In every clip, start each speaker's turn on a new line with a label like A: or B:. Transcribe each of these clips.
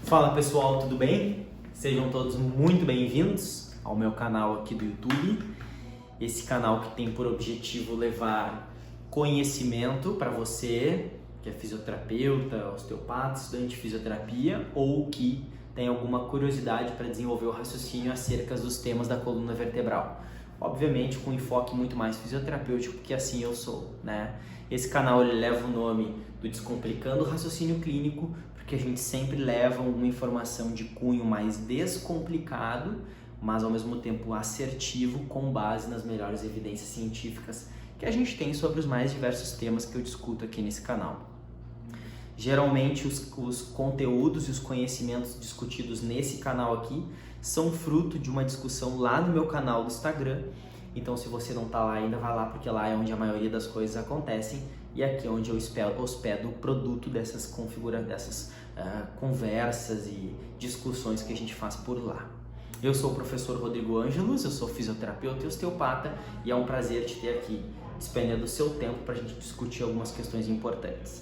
A: Fala pessoal, tudo bem? Sejam todos muito bem-vindos ao meu canal aqui do YouTube. Esse canal que tem por objetivo levar conhecimento para você que é fisioterapeuta, osteopata, estudante de fisioterapia ou que tem alguma curiosidade para desenvolver o raciocínio acerca dos temas da coluna vertebral. Obviamente com enfoque muito mais fisioterapêutico, porque assim eu sou, né? Esse canal ele leva o nome do Descomplicando o Raciocínio Clínico, porque a gente sempre leva uma informação de cunho mais descomplicado, mas ao mesmo tempo assertivo, com base nas melhores evidências científicas que a gente tem sobre os mais diversos temas que eu discuto aqui nesse canal. Geralmente os conteúdos e os conhecimentos discutidos nesse canal aqui são fruto de uma discussão lá no meu canal do Instagram. Então se você não está lá ainda, vai lá, porque lá é onde a maioria das coisas acontecem e aqui é onde eu hospedo o produto dessas conversas e discussões que a gente faz por lá. Eu sou o professor Rodrigo Ângelos, eu sou fisioterapeuta e osteopata e é um prazer te ter aqui, despendendo o seu tempo para a gente discutir algumas questões importantes.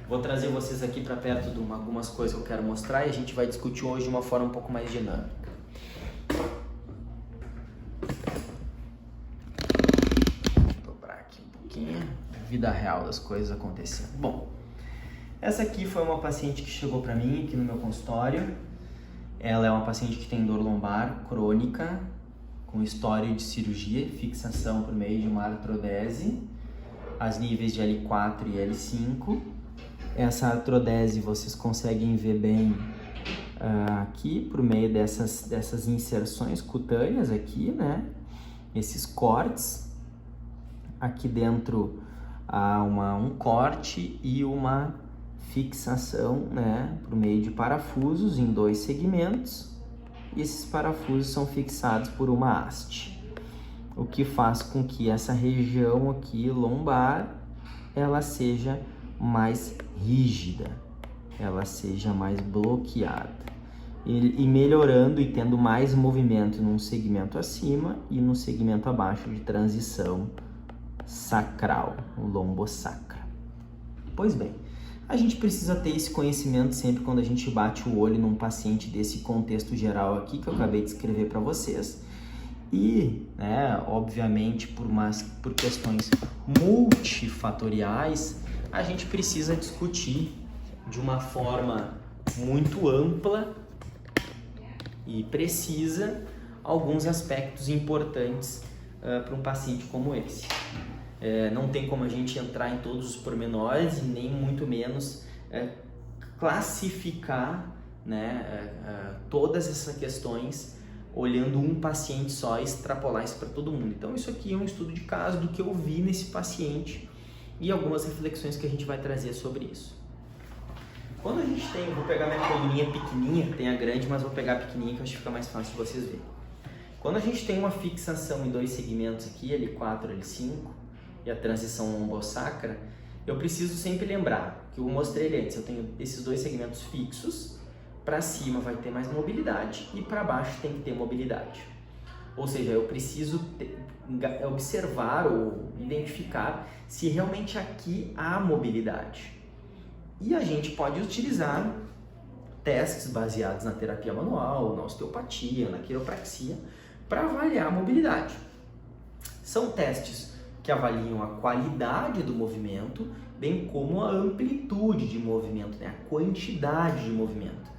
A: Vou trazer vocês aqui para perto de algumas coisas que eu quero mostrar e a gente vai discutir hoje de uma forma um pouco mais dinâmica. Vou dobrar aqui um pouquinho, vida real das coisas acontecendo. Bom, essa aqui foi uma paciente que chegou para mim aqui no meu consultório. Ela é uma paciente que tem dor lombar crônica, com história de cirurgia e fixação por meio de uma artrodese, as níveis de L4 e L5. Essa artrodese vocês conseguem ver bem aqui, por meio dessas inserções cutâneas aqui, né? Esses cortes. Aqui dentro há um corte e uma fixação, né? Por meio de parafusos em 2 segmentos. E esses parafusos são fixados por uma haste. O que faz com que essa região aqui, lombar, ela seja mais rígida, ela seja mais bloqueada e melhorando e tendo mais movimento num segmento acima e no segmento abaixo de transição sacral, o lombosacra. Pois bem, a gente precisa ter esse conhecimento sempre quando a gente bate o olho num paciente desse contexto geral aqui que eu acabei de escrever para vocês. E, né, obviamente, por questões multifatoriais, a gente precisa discutir de uma forma muito ampla e precisa alguns aspectos importantes para um paciente como esse. Não tem como a gente entrar em todos os pormenores e nem muito menos classificar, né, todas essas questões olhando um paciente só e extrapolar isso para todo mundo. Então isso aqui é um estudo de caso do que eu vi nesse paciente e algumas reflexões que a gente vai trazer sobre isso. Quando a gente tem, vou pegar minha coluninha pequenininha, tem a grande, mas vou pegar a pequenininha que eu acho que fica mais fácil de vocês verem. Quando a gente tem uma fixação em 2 segmentos aqui, L4, L5, e a transição lombosacra, eu preciso sempre lembrar que eu mostrei ele antes, eu tenho esses 2 segmentos fixos, para cima vai ter mais mobilidade e para baixo tem que ter mobilidade. Ou seja, eu preciso observar ou identificar se realmente aqui há mobilidade. E a gente pode utilizar testes baseados na terapia manual, na osteopatia, na quiropraxia, para avaliar a mobilidade. São testes que avaliam a qualidade do movimento, bem como a amplitude de movimento, né? A quantidade de movimento.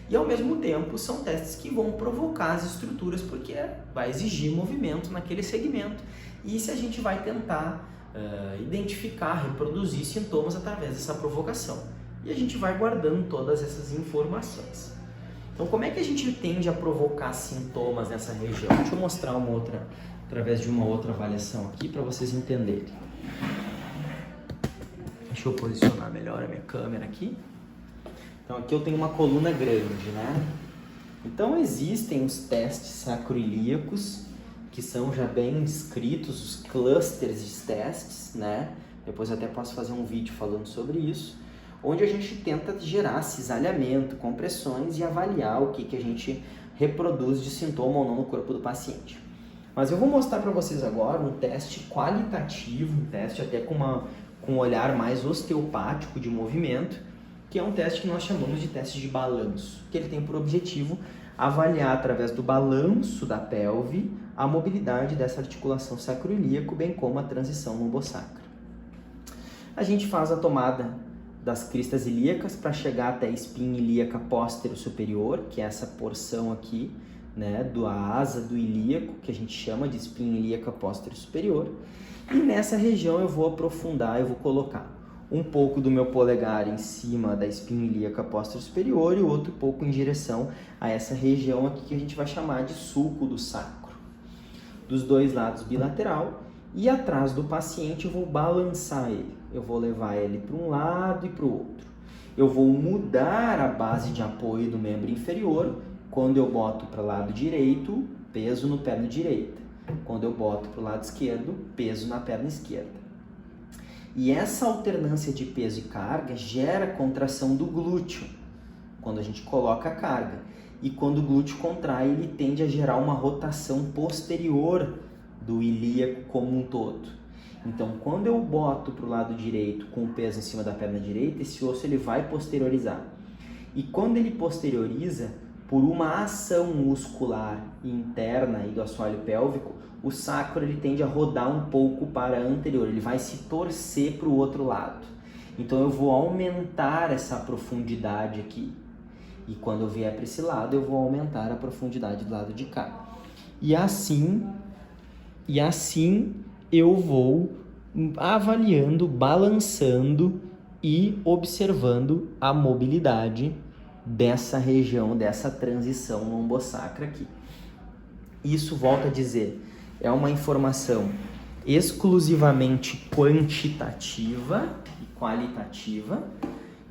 A: E ao mesmo tempo são testes que vão provocar as estruturas, porque vai exigir movimento naquele segmento. E se a gente vai tentar identificar, reproduzir sintomas através dessa provocação. E a gente vai guardando todas essas informações. Então como é que a gente tende a provocar sintomas nessa região? Deixa eu mostrar através de uma outra avaliação aqui para vocês entenderem. Deixa eu posicionar melhor a minha câmera aqui. Então aqui eu tenho uma coluna grande, né? Então existem os testes sacroiliacos, que são já bem descritos, os clusters de testes, né? Depois até posso fazer um vídeo falando sobre isso, onde a gente tenta gerar cisalhamento, compressões e avaliar o que a gente reproduz de sintoma ou não no corpo do paciente. Mas eu vou mostrar para vocês agora um teste qualitativo, um teste até com um olhar mais osteopático de movimento, que é um teste que nós chamamos de teste de balanço, que ele tem por objetivo avaliar através do balanço da pelve a mobilidade dessa articulação sacroiliaco, bem como a transição lombosacra. A gente faz a tomada das cristas ilíacas para chegar até a espinha ilíaca póstero superior, que é essa porção aqui, né, da asa do ilíaco, que a gente chama de espinha ilíaca póstero superior. E nessa região eu vou aprofundar, eu vou colocar um pouco do meu polegar em cima da espinha ilíaca póstero superior e outro pouco em direção a essa região aqui que a gente vai chamar de sulco do sacro. Dos dois lados bilateral, e atrás do paciente eu vou balançar ele. Eu vou levar ele para um lado e para o outro. Eu vou mudar a base de apoio do membro inferior. Quando eu boto para o lado direito, peso no perna direita. Quando eu boto para o lado esquerdo, peso na perna esquerda. E essa alternância de peso e carga gera contração do glúteo, quando a gente coloca a carga. E quando o glúteo contrai, ele tende a gerar uma rotação posterior do ilíaco como um todo. Então, quando eu boto para o lado direito com o peso em cima da perna direita, esse osso ele vai posteriorizar. E quando ele posterioriza, por uma ação muscular interna aí do assoalho pélvico, o sacro ele tende a rodar um pouco para anterior, ele vai se torcer para o outro lado. Então eu vou aumentar essa profundidade aqui. E quando eu vier para esse lado, eu vou aumentar a profundidade do lado de cá. E assim eu vou avaliando, balançando e observando a mobilidade dessa região, dessa transição lombosacra aqui. Isso, volto a dizer, é uma informação exclusivamente quantitativa e qualitativa,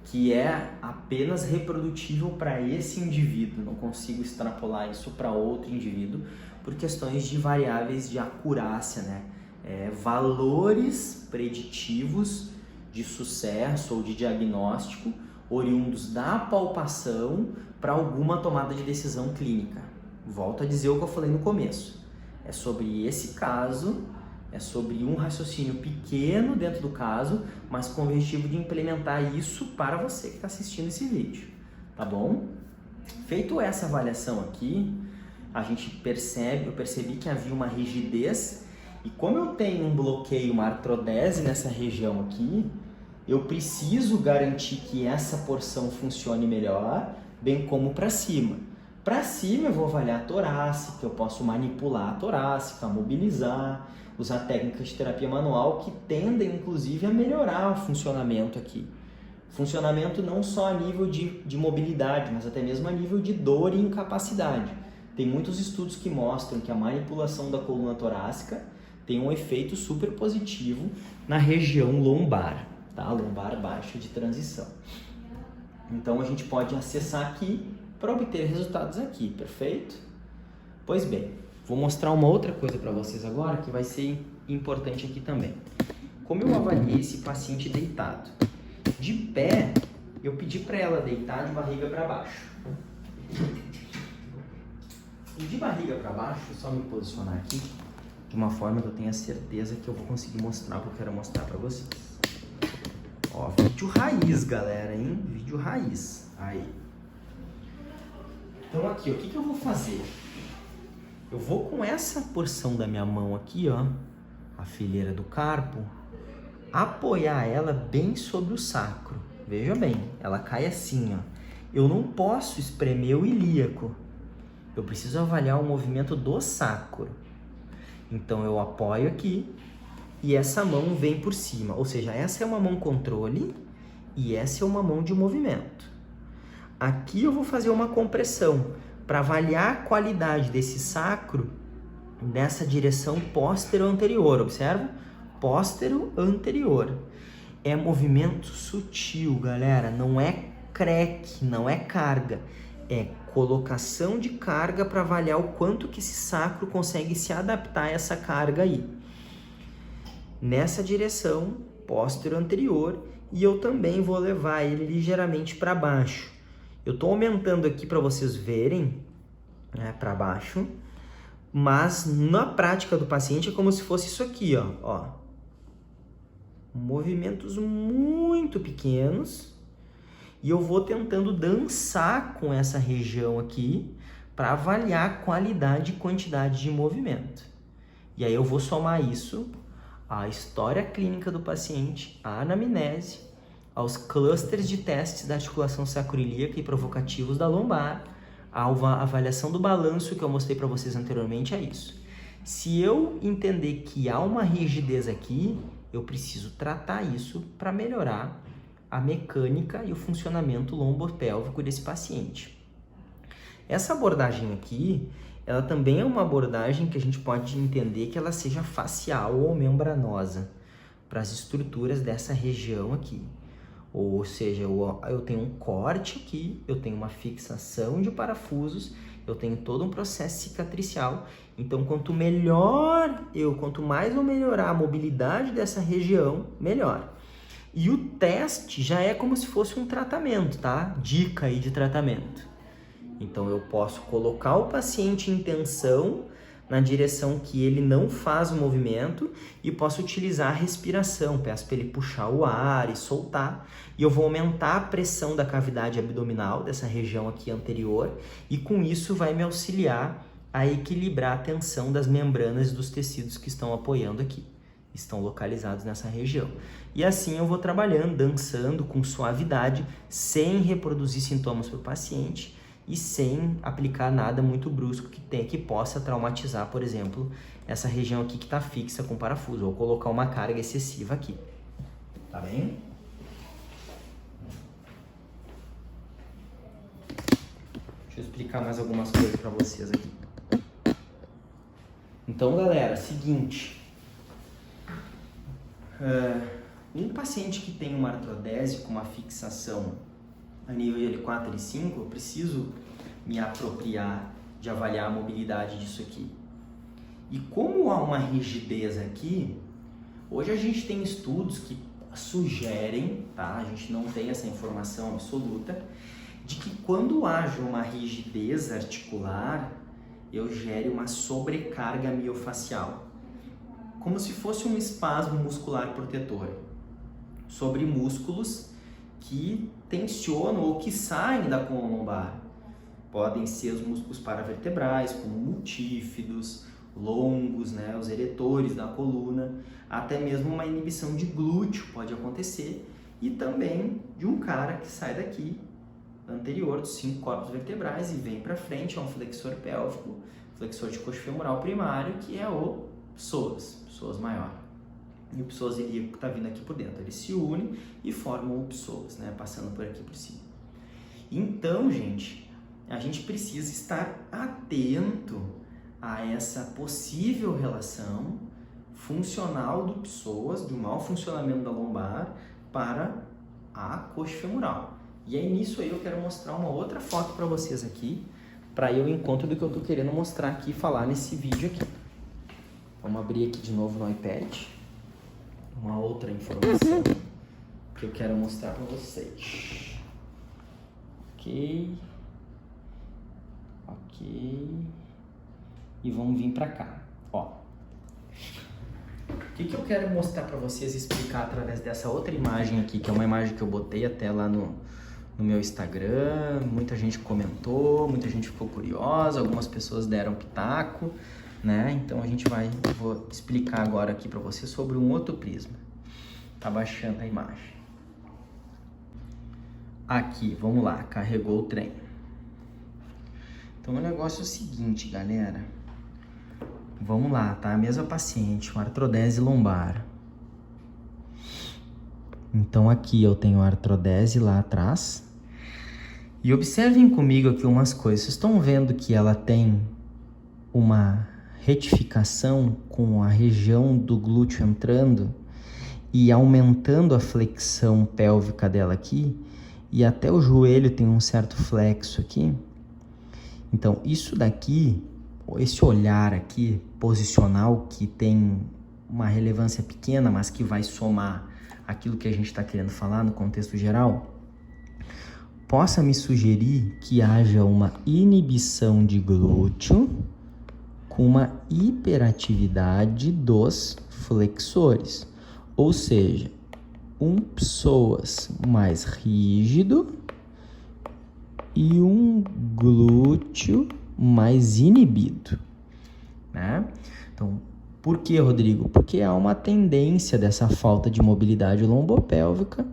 A: que é apenas reprodutível para esse indivíduo. Não consigo extrapolar isso para outro indivíduo por questões de variáveis de acurácia, né? Valores preditivos de sucesso ou de diagnóstico oriundos da palpação para alguma tomada de decisão clínica. Volto a dizer o que eu falei no começo. É sobre esse caso, é sobre um raciocínio pequeno dentro do caso, mas com o objetivo de implementar isso para você que está assistindo esse vídeo, tá bom? Feito essa avaliação aqui, eu percebi que havia uma rigidez, e como eu tenho um bloqueio, uma artrodese nessa região aqui, eu preciso garantir que essa porção funcione melhor, bem como para cima. Para cima eu vou avaliar a torácica, eu posso manipular a torácica, mobilizar, usar técnicas de terapia manual que tendem inclusive a melhorar o funcionamento aqui. Funcionamento não só a nível de mobilidade, mas até mesmo a nível de dor e incapacidade. Tem muitos estudos que mostram que a manipulação da coluna torácica tem um efeito super positivo na região lombar, tá? Lombar baixa de transição. Então a gente pode acessar aqui para obter resultados aqui, perfeito? Pois bem, vou mostrar uma outra coisa para vocês agora que vai ser importante aqui também. Como eu avaliei esse paciente deitado? De pé, eu pedi para ela deitar de barriga para baixo. E de barriga para baixo, é só me posicionar aqui de uma forma que eu tenha certeza que eu vou conseguir mostrar o que eu quero mostrar para vocês. Ó, vídeo raiz, galera, hein? Vídeo raiz. Aí. Então aqui, o que eu vou fazer? Eu vou com essa porção da minha mão aqui, ó, a fileira do carpo, apoiar ela bem sobre o sacro. Veja bem, ela cai assim, ó. Eu não posso espremer o ilíaco. Eu preciso avaliar o movimento do sacro. Então eu apoio aqui e essa mão vem por cima. Ou seja, essa é uma mão controle e essa é uma mão de movimento. Aqui eu vou fazer uma compressão para avaliar a qualidade desse sacro nessa direção póstero-anterior. Observa? Póstero-anterior. É movimento sutil, galera. Não é crack, não é carga. É colocação de carga para avaliar o quanto que esse sacro consegue se adaptar a essa carga aí. Nessa direção póstero-anterior, e eu também vou levar ele ligeiramente para baixo. Eu estou aumentando aqui para vocês verem, né, para baixo, mas na prática do paciente é como se fosse isso aqui, ó. Movimentos muito pequenos e eu vou tentando dançar com essa região aqui para avaliar a qualidade e quantidade de movimento. E aí eu vou somar isso à história clínica do paciente, à anamnese, aos clusters de testes da articulação sacroiliaca e provocativos da lombar, a avaliação do balanço que eu mostrei para vocês anteriormente, é isso. Se eu entender que há uma rigidez aqui, eu preciso tratar isso para melhorar a mecânica e o funcionamento lombopélvico desse paciente. Essa abordagem aqui, ela também é uma abordagem que a gente pode entender que ela seja facial ou membranosa para as estruturas dessa região aqui. Ou seja, eu tenho um corte aqui, eu tenho uma fixação de parafusos, eu tenho todo um processo cicatricial. Então, quanto mais eu melhorar a mobilidade dessa região, melhor. E o teste já é como se fosse um tratamento, tá? Dica aí de tratamento. Então, eu posso colocar o paciente em tensão na direção que ele não faz o movimento e posso utilizar a respiração. Peço para ele puxar o ar e soltar. E eu vou aumentar a pressão da cavidade abdominal, dessa região aqui anterior, e com isso vai me auxiliar a equilibrar a tensão das membranas dos tecidos que estão apoiando aqui. Estão localizados nessa região. E assim eu vou trabalhando, dançando com suavidade, sem reproduzir sintomas para o paciente e sem aplicar nada muito brusco que possa traumatizar, por exemplo, essa região aqui que está fixa com parafuso, ou colocar uma carga excessiva aqui. Tá bem? Deixa eu explicar mais algumas coisas para vocês aqui. Então, galera, seguinte. Um paciente que tem uma artrodese com uma fixação a nível de L4 e L5, eu preciso me apropriar de avaliar a mobilidade disso aqui. E como há uma rigidez aqui, hoje a gente tem estudos que sugerem, tá? A gente não tem essa informação absoluta, de que quando haja uma rigidez articular, eu gere uma sobrecarga miofacial, como se fosse um espasmo muscular protetor sobre músculos que tensionam ou que saem da coluna lombar. Podem ser os músculos paravertebrais, como multífidos, longos, né, os eretores da coluna, até mesmo uma inibição de glúteo pode acontecer, e também de um cara que sai daqui, anterior dos 5 corpos vertebrais, e vem para frente, é um flexor pélvico, flexor de coxo femoral primário, que é o psoas maior. E o psoas ilíaco está vindo aqui por dentro. Eles se unem e formam o psoas, né, passando por aqui por cima. Então, gente, a gente precisa estar atento a essa possível relação funcional do psoas, do mau funcionamento da lombar, para a coxa femoral. E aí, nisso aí, eu quero mostrar uma outra foto para vocês aqui, para ir ao encontro do que eu estou querendo mostrar aqui e falar nesse vídeo aqui. Vamos abrir aqui de novo no iPad. Uma outra informação que eu quero mostrar para vocês. Ok. E vamos vir para cá. Ó. O que eu quero mostrar para vocês e explicar através dessa outra imagem aqui, que é uma imagem que eu botei até lá no meu Instagram. Muita gente comentou, muita gente ficou curiosa, algumas pessoas deram pitaco, né? Então vou explicar agora aqui para vocês sobre um outro prisma. Tá baixando a imagem. Aqui, vamos lá, carregou o trem. Então o negócio é o seguinte, galera. Vamos lá, tá? A mesma paciente, uma artrodese lombar. Então aqui eu tenho a artrodese lá atrás. E observem comigo aqui umas coisas. Vocês estão vendo que ela tem uma retificação com a região do glúteo entrando e aumentando a flexão pélvica dela aqui, e até o joelho tem um certo flexo aqui. Então isso daqui, esse olhar aqui posicional, que tem uma relevância pequena, mas que vai somar aquilo que a gente está querendo falar no contexto geral, possa me sugerir que haja uma inibição de glúteo com uma hiperatividade dos flexores, ou seja, um psoas mais rígido e um glúteo mais inibido, né? Então, por que, Rodrigo? Porque há uma tendência dessa falta de mobilidade lombopélvica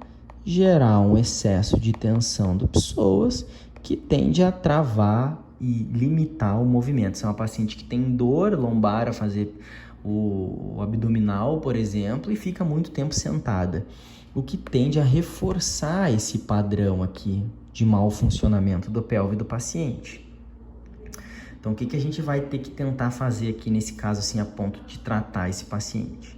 A: gerar um excesso de tensão do psoas que tende a travar e limitar o movimento. Se é uma paciente que tem dor lombar a fazer o abdominal, por exemplo, e fica muito tempo sentada, o que tende a reforçar esse padrão aqui de mau funcionamento do pelve do paciente. Então, o que a gente vai ter que tentar fazer aqui nesse caso, assim, a ponto de tratar esse paciente?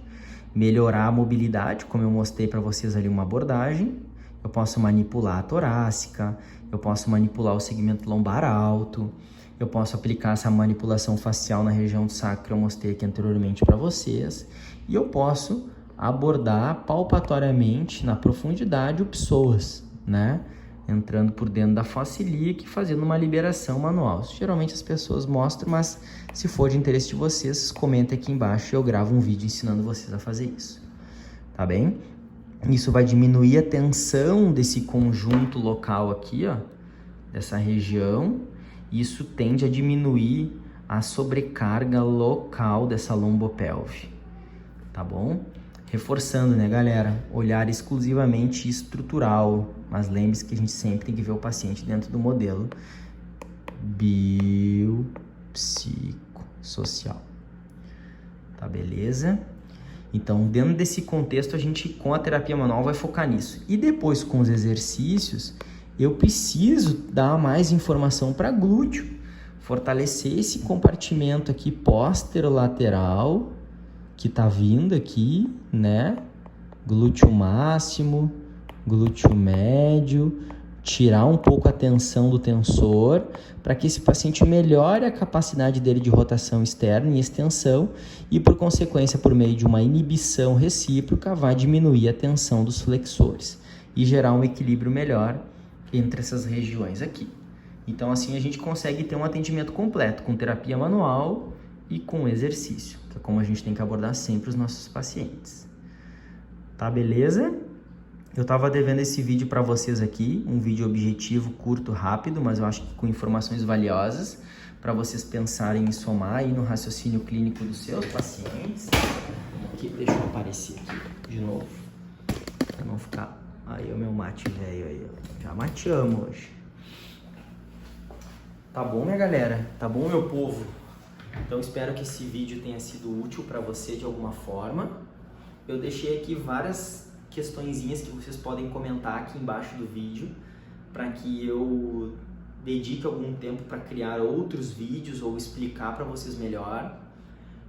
A: Melhorar a mobilidade, como eu mostrei para vocês ali uma abordagem. Eu posso manipular a torácica, eu posso manipular o segmento lombar alto, eu posso aplicar essa manipulação facial na região do sacro que eu mostrei aqui anteriormente para vocês. E eu posso abordar palpatoriamente, na profundidade, o psoas, né? Entrando por dentro da fossa ilíaca e fazendo uma liberação manual. Geralmente as pessoas mostram, mas se for de interesse de vocês, comentem aqui embaixo e eu gravo um vídeo ensinando vocês a fazer isso. Tá bem? Isso vai diminuir a tensão desse conjunto local aqui, ó, dessa região. Isso tende a diminuir a sobrecarga local dessa lombopelve. Tá bom? Reforçando, né, galera? Olhar exclusivamente estrutural, mas lembre-se que a gente sempre tem que ver o paciente dentro do modelo biopsicossocial. Tá, beleza? Então, dentro desse contexto, a gente, com a terapia manual, vai focar nisso. E depois, com os exercícios, eu preciso dar mais informação para glúteo, fortalecer esse compartimento aqui posterolateral, que tá vindo aqui, né? Glúteo máximo, glúteo médio, tirar um pouco a tensão do tensor, para que esse paciente melhore a capacidade dele de rotação externa e extensão e, por consequência, por meio de uma inibição recíproca, vai diminuir a tensão dos flexores e gerar um equilíbrio melhor entre essas regiões aqui. Então, assim, a gente consegue ter um atendimento completo com terapia manual e com exercício, que é como a gente tem que abordar sempre os nossos pacientes. Tá, beleza? Eu tava devendo esse vídeo para vocês aqui, um vídeo objetivo, curto, rápido, mas eu acho que com informações valiosas para vocês pensarem em somar aí no raciocínio clínico dos seus pacientes. Aqui, deixa eu aparecer aqui de novo, para não ficar... Aí o meu mate velho aí, ó. Já mateamos hoje. Tá bom, minha galera? Tá bom, meu povo? Então, espero que esse vídeo tenha sido útil para você de alguma forma. Eu deixei aqui várias questõezinhas que vocês podem comentar aqui embaixo do vídeo para que eu dedique algum tempo para criar outros vídeos ou explicar para vocês melhor.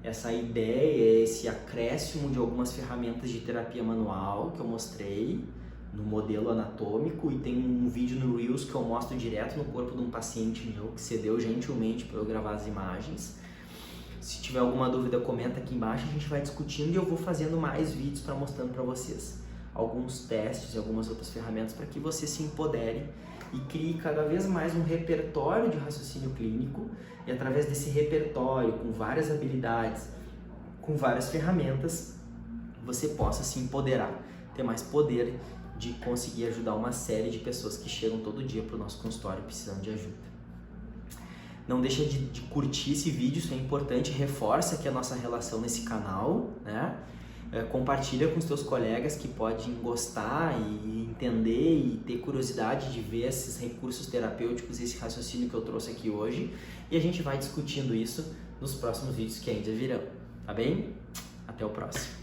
A: Essa ideia é esse acréscimo de algumas ferramentas de terapia manual que eu mostrei no modelo anatômico, e tem um vídeo no Reels que eu mostro direto no corpo de um paciente meu que cedeu gentilmente para eu gravar as imagens. Se tiver alguma dúvida, comenta aqui embaixo, a gente vai discutindo e eu vou fazendo mais vídeos para mostrando para vocês alguns testes e algumas outras ferramentas para que você se empodere e crie cada vez mais um repertório de raciocínio clínico, e através desse repertório, com várias habilidades, com várias ferramentas, você possa se empoderar, ter mais poder de conseguir ajudar uma série de pessoas que chegam todo dia para o nosso consultório precisando de ajuda. Não deixa de curtir esse vídeo, isso é importante, reforça aqui a nossa relação nesse canal, né? Compartilha com os teus colegas que podem gostar e entender e ter curiosidade de ver esses recursos terapêuticos, esse raciocínio que eu trouxe aqui hoje, e a gente vai discutindo isso nos próximos vídeos que ainda virão, tá bem? Até o próximo.